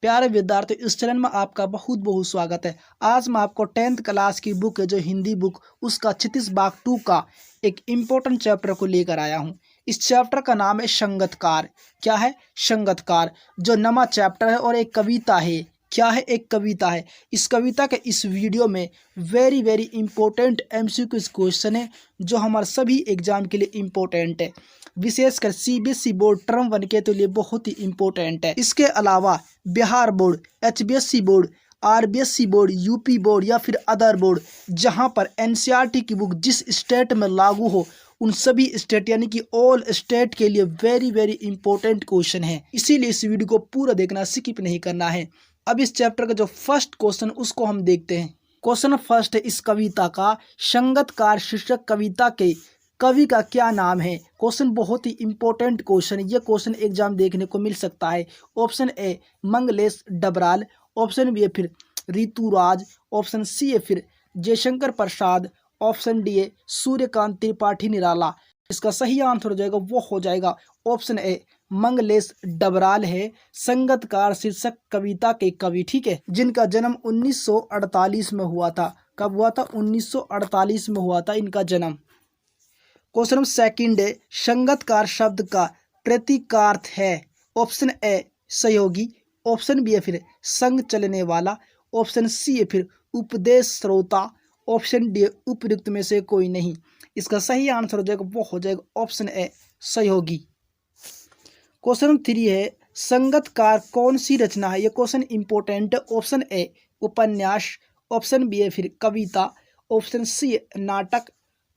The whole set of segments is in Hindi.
प्यारे विद्यार्थियों, इस चैनल में आपका बहुत बहुत स्वागत है। आज मैं आपको 10th क्लास की बुक है जो हिंदी बुक उसका क्षितिज भाग 2 का एक इम्पोर्टेंट चैप्टर को लेकर आया हूं। इस चैप्टर का नाम है संगतकार। क्या है? संगतकार, जो नवा चैप्टर है और एक कविता है। क्या है? एक कविता है। इस कविता के इस वीडियो में very very important MCQ question है जो हमारे सभी एग्जाम के लिए इम्पोर्टेंट है, विशेषकर CBSE बोर्ड टर्म 1 के तो लिए बहुत ही इम्पोर्टेंट है। इसके अलावा Bihar board, HBSE board, RBSE board, UP board या फिर अदर बोर्ड जहां पर NCERT की बुक जिस स्टेट में लागू हो उन सभी स्टेट यानी कि ऑल स्टेट के लिए वेरी वेरी इंपॉर्टेंट क्वेश्चन है। इसीलिए इस वीडियो को पूरा देखना, स्किप नहीं करना है। अब इस चैप्टर का जो फर्स्ट क्वेश्चन उसको हम देखते हैं। क्वेश्चन फर्स्ट है इस कविता का, संगतकार शीर्षक कविता के कवि का क्या नाम है। क्वेश्चन बहुत ही इंपॉर्टेंट क्वेश्चन है। यह क्वेश्चन एग्जाम देखने को मिल सकता है। Option A Manglesh Dabral, option B है फिर ऋतुराज, ऑप्शन सी है फिर जयशंकर प्रसाद, ऑप्शन डी है सूर्यकांत त्रिपाठी निराला। इसका सही आंसर हो जाएगा वो हो जाएगा ऑप्शन ए मंगलेश डबराल है संगतकार शीर्षक कविता के कवि। ठीक है, जिनका जन्म 1948 में हुआ था। कब हुआ था? 1948 में हुआ था इनका जन्म। क्वेश्चन नंबर सेकंड है संगतकार शब्द का प्रतीकार्थ है। ऑप्शन ए सहयोगी, ऑप्शन बी है फिर संग चलने वाला, ऑप्शन सी है फिर उपदेश श्रोता, ऑप्शन डी उपयुक्त में से कोई नहीं। इसका सही आंसर हो जाएगा वो हो जाएगा ऑप्शन ए सहयोगी। क्वेश्चन नंबर 3 है संगतकार कौन सी रचना है। यह क्वेश्चन इंपॉर्टेंट है। ऑप्शन ए उपन्यास, ऑप्शन बी है फिर कविता, ऑप्शन सी है नाटक,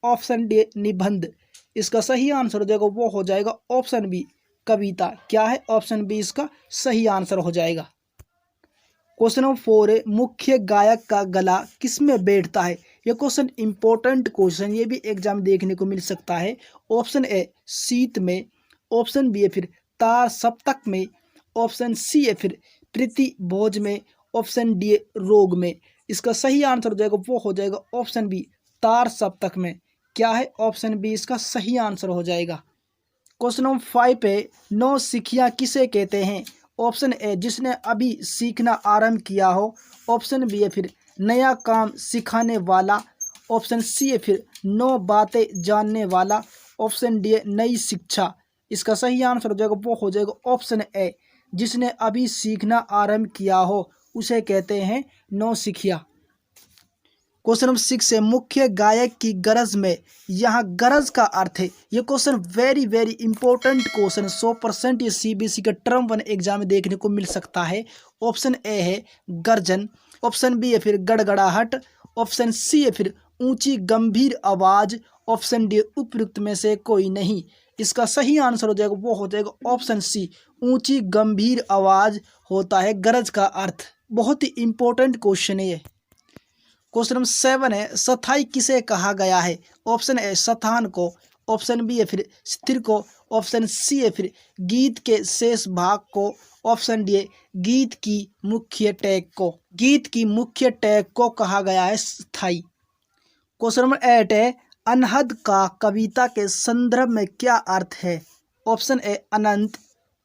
ऑप्शन डी निबंध। इसका सही आंसर हो जाएगा वो हो जाएगा ऑप्शन बी कविता। क्या है? ऑप्शन बी इसका सही आंसर हो जाएगा। क्वेश्चन नंबर 4 है मुख्य गायक का गला किसमें बैठता है। यह क्वेश्चन इंपॉर्टेंट क्वेश्चन, ये भी एग्जाम देखने को मिल सकता है। ऑप्शन ए शीत में, ऑप्शन बी है फिर तार सप्तक में, ऑप्शन सी है फिर प्रीति भोज में, ऑप्शन डी रोग में। इसका सही आंसर हो जाएगा वो हो जाएगा ऑप्शन बी तार सप्तक में। क्या है? ऑप्शन बी इसका सही आंसर हो जाएगा। क्वेश्चन नंबर 5 है नौ सिखियां किसे कहते हैं। ऑप्शन ए जिसने अभी सीखना आरंभ किया हो, ऑप्शन बी है फिर नया काम सिखाने वाला, ऑप्शन सी है फिर 9 बातें जानने वाला, ऑप्शन डी नई शिक्षा। इसका सही आंसर हो जाएगा वो हो जाएगा ऑप्शन ए जिसने अभी सीखना आरंभ किया हो उसे कहते हैं नौ सिखिया। क्वेश्चन नंबर 6 है मुख्य गायक की गरज में। यहाँ गरज का अर्थ है। ये question very very important question, 100% ये CBSE का टर्म 1 एग्जाम में देखने को मिल सकता है। ऑप्शन ए है गर्जन, ऑप्शन बी है फिर गड़गड़ाहट, ऑप्शन सी है फिर ऊंची गंभीर आवाज, ऑप्शन डी उपयुक्त में से कोई नहीं। इसका सही आंसर हो जाएगा वो हो जाएगा ऑप्शन सी ऊंची गंभीर आवाज होता है गरज का अर्थ। बहुत ही इंपॉर्टेंट क्वेश्चन है ये। क्वेश्चन नंबर 7 है स्थाई किसे कहा गया है। ऑप्शन ए स्थान को, ऑप्शन बी है फिर स्थिर को, ऑप्शन सी है फिर गीत के शेष भाग को, ऑप्शन डी है गीत की मुख्य टैग को। गीत की मुख्य टैग को कहा गया है स्थाई। क्वेश्चन नंबर 8 है अनहद का कविता के संदर्भ में क्या अर्थ है। ऑप्शन ए अनंत,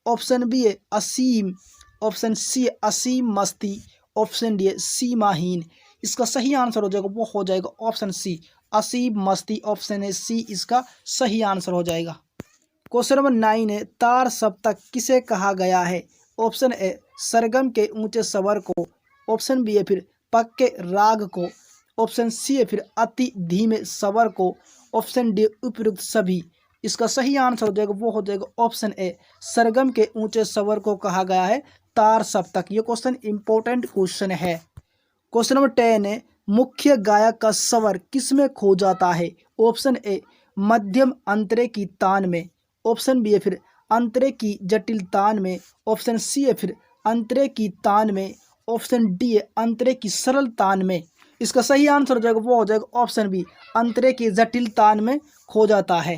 ऑप्शन बी है असीम, ऑप्शन सी है असीम मस्ती, ऑप्शन डी है सीमाहीन। इसका सही आंसर हो जाएगा वो हो जाएगा ऑप्शन सी असीम मस्ती, ऑप्शन ए सी इसका सही आंसर हो जाएगा। क्वेश्चन नंबर 9 है तार सप्तक किसे कहा गया है। ऑप्शन ए सरगम के ऊंचे स्वर को, ऑप्शन बी है फिर पक्के राग को, ऑप्शन सी है फिर अति धीमे स्वर को, ऑप्शन डी उपयुक्त सभी। इसका सही आंसर हो जाएगा वो हो जाएगा ऑप्शन ए सरगम के ऊंचे स्वर को कहा गया है तार सप्तक। ये क्वेश्चन इंपॉर्टेंट क्वेश्चन है। क्वेश्चन नंबर 10 है मुख्य गायक का स्वर किसमें खो जाता है। ऑप्शन ए मध्यम अंतरे की तान में, ऑप्शन बी है फिर अंतरे की जटिल तान में, ऑप्शन सी है फिर अंतरे की तान में, ऑप्शन डी है अंतरे की सरल तान में। इसका सही आंसर हो जाएगा वो हो जाएगा ऑप्शन बी अंतरे की जटिल तान में खो जाता है।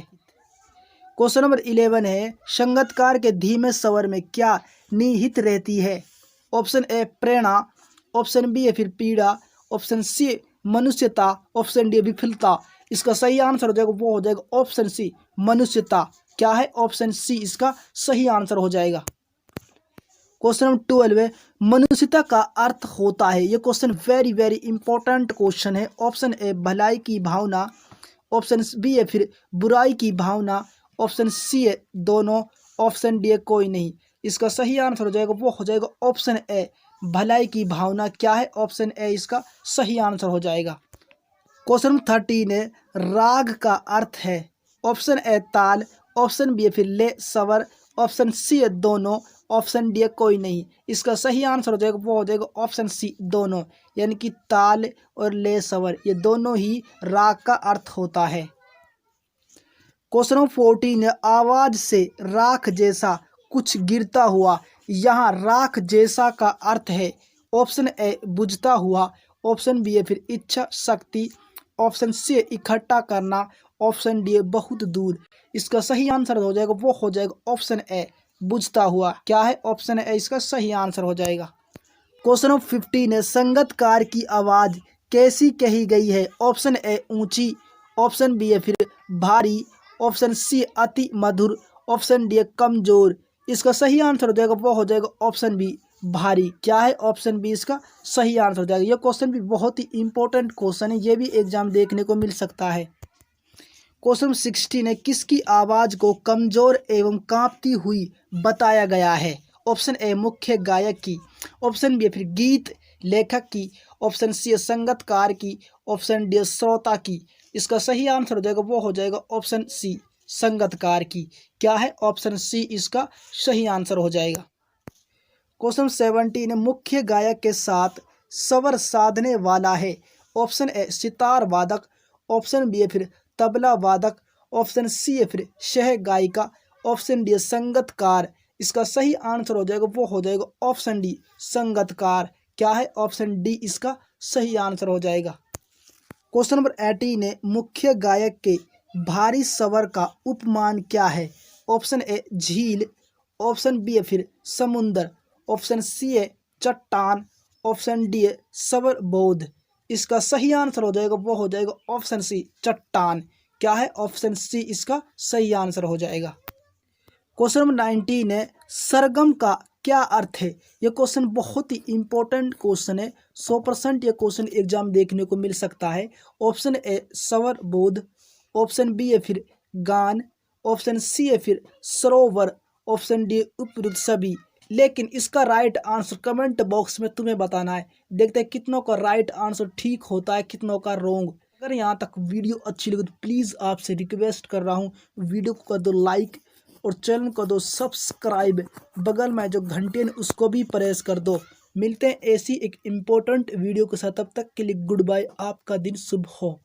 क्वेश्चन नंबर 11 है संगतकार के धीमे स्वर में क्या निहित रहती है। ऑप्शन ए प्रेरणा, ऑप्शन बी है फिर पीड़ा, ऑप्शन सी मनुष्यता, ऑप्शन डी विफलता। इसका सही आंसर हो जाएगा वो हो जाएगा ऑप्शन सी मनुष्यता। क्या है? ऑप्शन सी इसका सही आंसर हो जाएगा। क्वेश्चन नंबर 12 है, मनुष्यता का अर्थ होता है। ये question very very important question है। ऑप्शन ए भलाई की भावना, ऑप्शन बी है फिर बुराई की भावना, ऑप्शन सी है दोनों, ऑप्शन डी है कोई नहीं। इसका सही आंसर हो जाएगा वो हो जाएगा ऑप्शन ए भलाई की भावना। क्या है? ऑप्शन ए इसका सही आंसर हो जाएगा। क्वेश्चन नंबर 13 है, राग का अर्थ है। ऑप्शन ए ताल, ऑप्शन बी है फिर ले स्वर, ऑप्शन सी है दोनों, ऑप्शन डी है कोई नहीं। इसका सही आंसर हो जाएगा वो हो जाएगा ऑप्शन सी दोनों, यानी कि ताल और ले स्वर ये दोनों ही राग का अर्थ होता है। क्वेश्चन नंबर 14 है, आवाज से राख जैसा कुछ गिरता हुआ। यहाँ राख जैसा का अर्थ है ऑप्शन ए बुझता हुआ, ऑप्शन बी है फिर इच्छा शक्ति, ऑप्शन सी है इकट्ठा करना, ऑप्शन डी है बहुत दूर। इसका सही आंसर हो जाएगा वो हो जाएगा ऑप्शन ए बुझता हुआ। क्या है? ऑप्शन ए इसका सही आंसर हो जाएगा। क्वेश्चन नंबर 15 है, संगतकार की आवाज कैसी कही गई है। ऑप्शन ए ऊंची, ऑप्शन बी है फिर भारी, ऑप्शन सी अति मधुर, ऑप्शन डी है कमजोर। इसका सही आंसर हो जाएगा वो हो जाएगा ऑप्शन बी भारी। क्या है? ऑप्शन बी इसका सही आंसर हो जाएगा। यह क्वेश्चन भी बहुत ही इंपॉर्टेंट क्वेश्चन है, ये भी एग्जाम देखने को मिल सकता है। क्वेश्चन 16 है, किसकी आवाज को कमजोर एवं कांपती हुई बताया गया है। ऑप्शन ए मुख्य गायक की, ऑप्शन बी फिर गीत लेखक की, ऑप्शन सी है संगतकार की, ऑप्शन डी है श्रोता की। इसका सही आंसर हो जाएगा वो हो जाएगा ऑप्शन सी संगतकार की। क्या है? ऑप्शन सी इसका सही आंसर हो जाएगा। क्वेश्चन 17 है, मुख्य गायक के साथ स्वर साधने वाला है। ऑप्शन ए सितार वादक, ऑप्शन बी है फिर तबला वादक, ऑप्शन सी है फिर शह गायिका, ऑप्शन डी है संगतकार। इसका सही आंसर हो जाएगा वो हो जाएगा ऑप्शन डी संगतकार। क्या है? ऑप्शन डी इसका सही आंसर हो जाएगा। क्वेश्चन नंबर 18 है, मुख्य गायक के भारी स्वर का उपमान क्या है। ऑप्शन ए झील, ऑप्शन बी है फिर समुंदर, ऑप्शन सी है चट्टान, ऑप्शन डी है स्वर बोध। इसका सही आंसर हो जाएगा वो हो जाएगा ऑप्शन सी चट्टान। क्या है? ऑप्शन सी इसका सही आंसर हो जाएगा। क्वेश्चन नंबर 19 है, सरगम का क्या अर्थ है। यह क्वेश्चन बहुत ही इंपॉर्टेंट क्वेश्चन है, 100% यह क्वेश्चन एग्जाम देखने को मिल सकता है। ऑप्शन ए स्वर बोध, ऑप्शन बी है फिर गान, ऑप्शन सी है फिर सरोवर, ऑप्शन डी उपयुक्त सभी। लेकिन इसका राइट आंसर कमेंट बॉक्स में तुम्हें बताना है। देखते हैं कितनों का राइट आंसर ठीक होता है, कितनों का रॉन्ग। अगर यहाँ तक वीडियो अच्छी लगी तो प्लीज़ आपसे रिक्वेस्ट कर रहा हूँ, वीडियो को कर दो लाइक और चैनल को दो सब्सक्राइब। बगल में जो घंटे है उसको भी प्रेस कर दो। मिलते हैं ऐसी एक इम्पोर्टेंट वीडियो के साथ, तब तक के लिए गुड बाय। आपका दिन शुभ हो।